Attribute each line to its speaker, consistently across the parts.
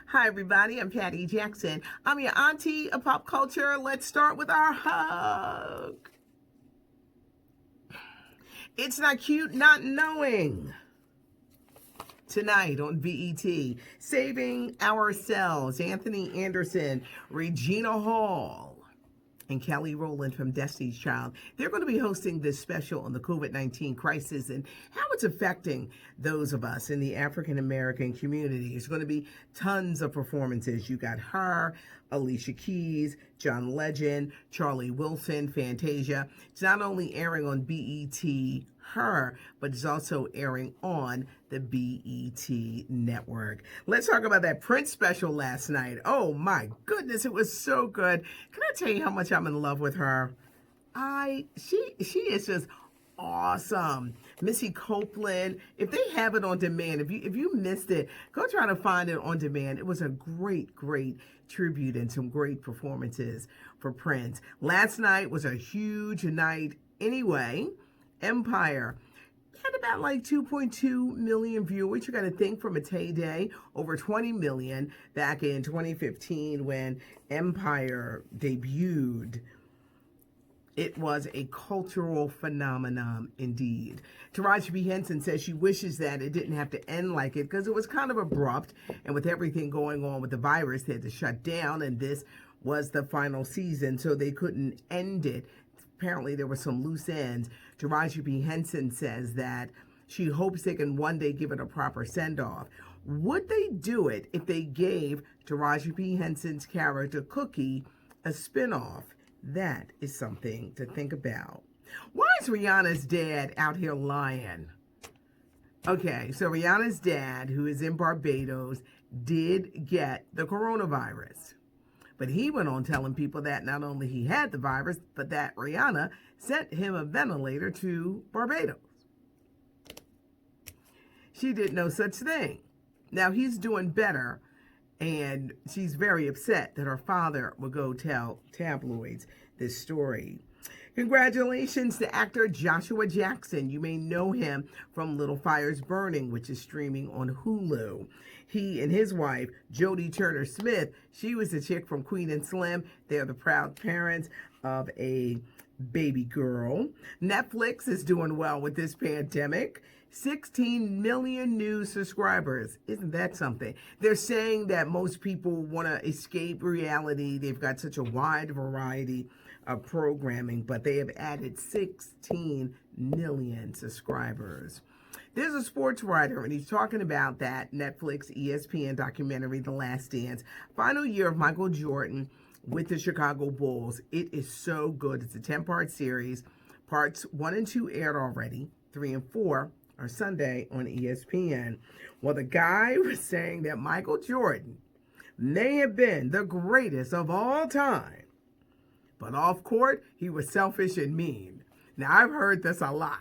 Speaker 1: Hi, everybody. I'm Patty Jackson. I'm your auntie of pop culture. Let's start with our hug. It's not cute not knowing. Tonight on BET, Saving Ourselves, Anthony Anderson, Regina Hall, and Kelly Rowland from Destiny's Child. They're going to be hosting this special on the COVID-19 crisis and how it's affecting those of us in the African American community. It's going to be tons of performances. You got her, Alicia Keys, John Legend, Charlie Wilson, Fantasia. It's not only airing on BET Her, but it's also airing on the BET network. Let's talk about that Prince special last night. Oh my goodness, it was so good. Can I tell you how much I'm in love with her? She is just awesome. Missy Copeland. If they have it on demand, if you missed it, go try to find it on demand. It was a great tribute and some great performances for Prince. Last night was a huge night anyway. Empire had about like 2.2 million viewers. You got to think from its heyday, over 20 million back in 2015 when Empire debuted. It was a cultural phenomenon indeed. Taraji P. Henson says she wishes that it didn't have to end like it because it was kind of abrupt, and with everything going on with the virus, they had to shut down, and this was the final season, so they couldn't end it. Apparently, there were some loose ends. Taraji P. Henson says that she hopes they can one day give it a proper send-off. Would they do it if they gave Taraji P. Henson's character Cookie a spin-off? That is something to think about. Why is Rihanna's dad out here lying? Okay, so Rihanna's dad, who is in Barbados, did get the coronavirus. But he went on telling people that not only he had the virus, but that Rihanna sent him a ventilator to Barbados. She did no such thing. Now he's doing better, and she's very upset that her father would go tell tabloids this story. Congratulations to actor Joshua Jackson. You may know him from Little Fires Burning, which is streaming on Hulu. He and his wife, Jodie Turner-Smith, she was the chick from Queen and Slim. They're the proud parents of a baby girl. Netflix is doing well with this pandemic. 16 million new subscribers. Isn't that something? They're saying that most people want to escape reality. They've got such a wide variety of programming, but they have added 16 million subscribers. There's a sports writer, and he's talking about that Netflix ESPN documentary, The Last Dance, final year of Michael Jordan with the Chicago Bulls. It is so good. It's a 10-part series. Parts 1 and 2 aired already. 3 and 4 are Sunday on ESPN. Well, the guy was saying that Michael Jordan may have been the greatest of all time, but off court, he was selfish and mean. Now, I've heard this a lot.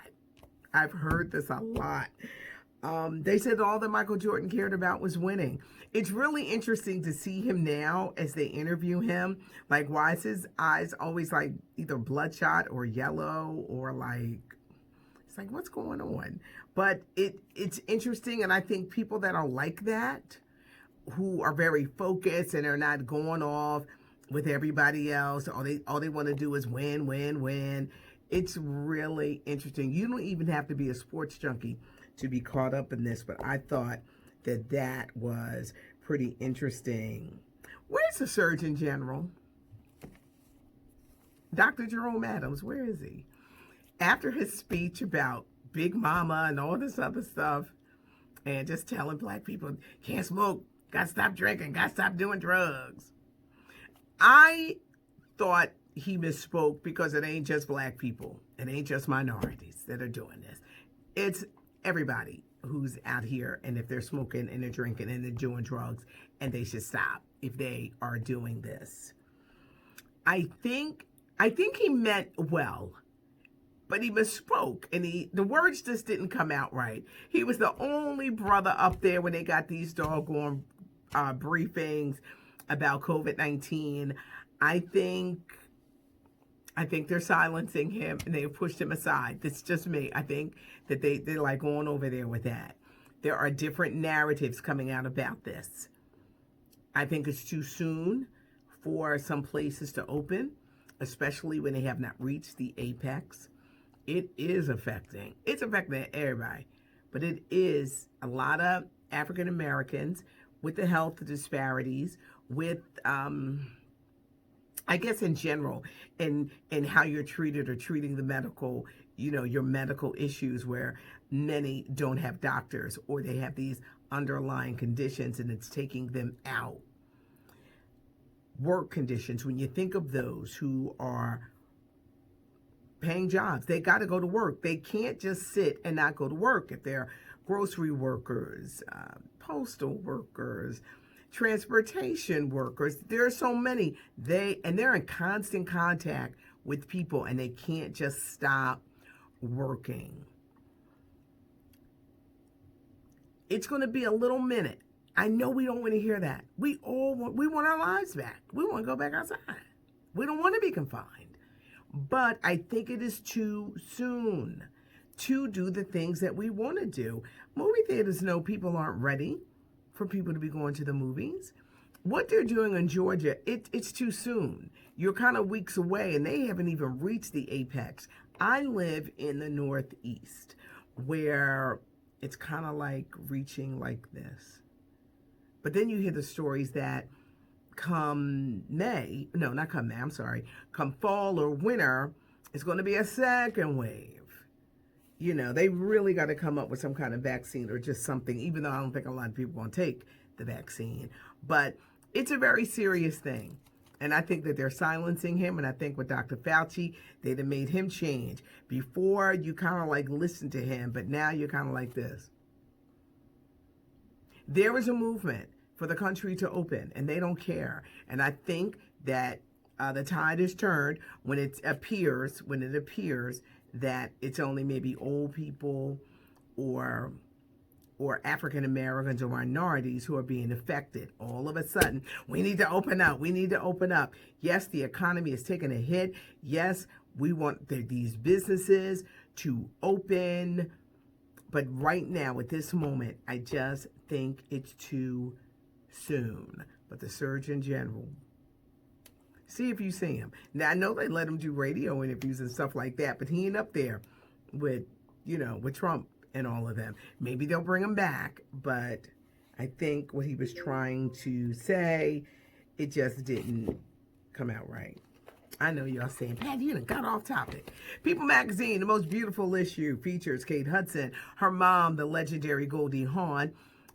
Speaker 1: They said all that Michael Jordan cared about was winning. It's really interesting to see him now as they interview him. Like, why is his eyes always like either bloodshot or yellow or like, it's like, what's going on? But it's interesting, and I think people that are like that, who are very focused and are not going off with everybody else, all they want to do is win. It's really interesting. You don't even have to be a sports junkie to be caught up in this, but I thought that was pretty interesting. Where's the Surgeon General? Dr. Jerome Adams, where is he? After his speech about Big Mama and all this other stuff, and just telling black people, can't smoke, gotta stop drinking, gotta stop doing drugs. I thought he misspoke because it ain't just black people. It ain't just minorities that are doing this. It's everybody who's out here, and if they're smoking and they're drinking and they're doing drugs, and they should stop if they are doing this. I think he meant well, but he misspoke, and the words just didn't come out right. He was the only brother up there when they got these doggone briefings about COVID-19. I think they're silencing him, and they've pushed him aside. That's just me. I think that they're like going over there with that. There are different narratives coming out about this. I think it's too soon for some places to open, especially when they have not reached the apex. It's affecting everybody, but it is a lot of African Americans with the health disparities, with I guess in general, and how you're treated or treating the medical, your medical issues where many don't have doctors or they have these underlying conditions and it's taking them out. Work conditions, when you think of those who are paying jobs, they got to go to work. They can't just sit and not go to work. If they're grocery workers, postal workers, transportation workers, there are so many. They're in constant contact with people and they can't just stop working. It's going to be a little minute. I know we don't want to hear that. We want our lives back. We want to go back outside. We don't want to be confined. But I think it is too soon to do the things that we want to do. Movie theaters know people aren't ready for people to be going to the movies. What they're doing in Georgia, it's too soon. You're kind of weeks away and they haven't even reached the apex. I live in the Northeast where it's kind of like reaching like this. But then you hear the stories that come fall or winter, it's going to be a second wave. They really got to come up with some kind of vaccine or just something, even though I don't think a lot of people want to take the vaccine. But it's a very serious thing. And I think that they're silencing him. And I think with Dr. Fauci, they'd have made him change. Before, you kind of like listened to him, but now you're kind of like this. There is a movement for the country to open, and they don't care. And I think that the tide is turned when it appears that it's only maybe old people or African Americans or minorities who are being affected. All of a sudden, we need to open up. We need to open up. Yes, the economy is taking a hit. Yes, we want these businesses to open. But right now, at this moment, I just think it's too soon. But the Surgeon General, see if you see him. Now, I know they let him do radio interviews and stuff like that, but he ain't up there with Trump and all of them. Maybe they'll bring him back, but I think what he was trying to say, it just didn't come out right. I know y'all saying, Pat, you done got off topic. People magazine, the most beautiful issue, features Kate Hudson, her mom, the legendary Goldie Hawn,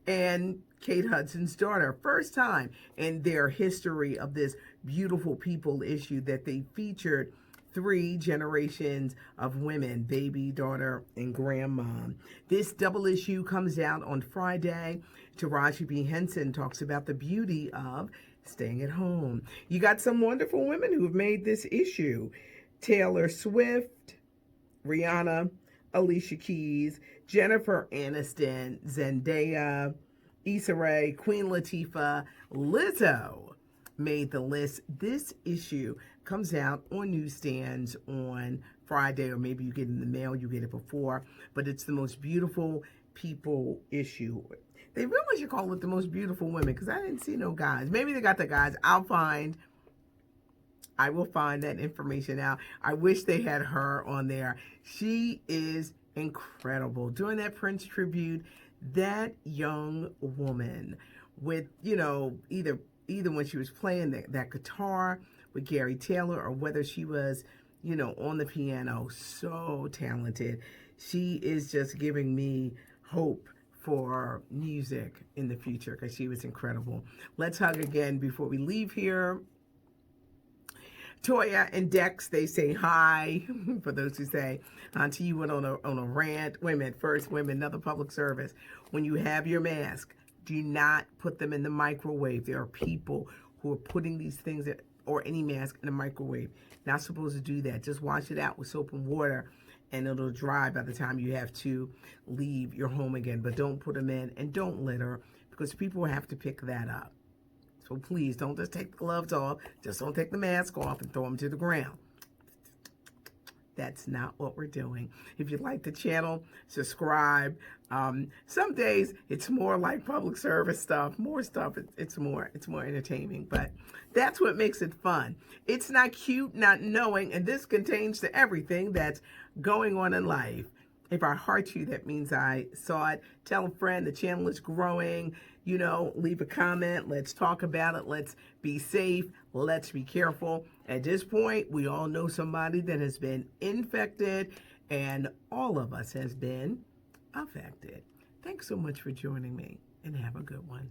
Speaker 1: and Kate Hudson's daughter. First time in their history of this beautiful people issue that they featured 3 generations of women, baby, daughter, and grandmom. This double issue comes out on Friday. Taraji P. Henson talks about the beauty of staying at home. You got some wonderful women who have made this issue. Taylor Swift, Rihanna, Alicia Keys, Jennifer Aniston, Zendaya, Issa Rae, Queen Latifah, Lizzo made the list. This issue comes out on newsstands on Friday, or maybe you get it in the mail, you get it before, but it's the most beautiful people issue. They really should call it the most beautiful women, because I didn't see no guys. Maybe they got the guys. I will find that information out. I wish they had her on there. She is incredible. During that Prince tribute, that young woman with, either when she was playing that guitar with Gary Taylor, or whether she was, on the piano, so talented. She is just giving me hope for music in the future, because she was incredible. Let's hug again before we leave here. Toya and Dex, they say hi. For those who say, Auntie, you went on a rant. Women, another public service. When you have your mask, do not put them in the microwave. There are people who are putting these things or any mask in the microwave. Not supposed to do that. Just wash it out with soap and water, and it'll dry by the time you have to leave your home again. But don't put them in, and don't litter, because people have to pick that up. So please, don't just take the gloves off. Just don't take the mask off and throw them to the ground. That's not what we're doing. If you like the channel, subscribe. Some days it's more like public service stuff, more stuff. It's more entertaining, but that's what makes it fun. It's not cute not knowing, and this contains to everything that's going on in life. If I heart you, that means I saw it. Tell a friend the channel is growing. Leave a comment. Let's talk about it. Let's be safe. Let's be careful. At this point, we all know somebody that has been infected, and all of us has been affected. Thanks so much for joining me, and have a good one.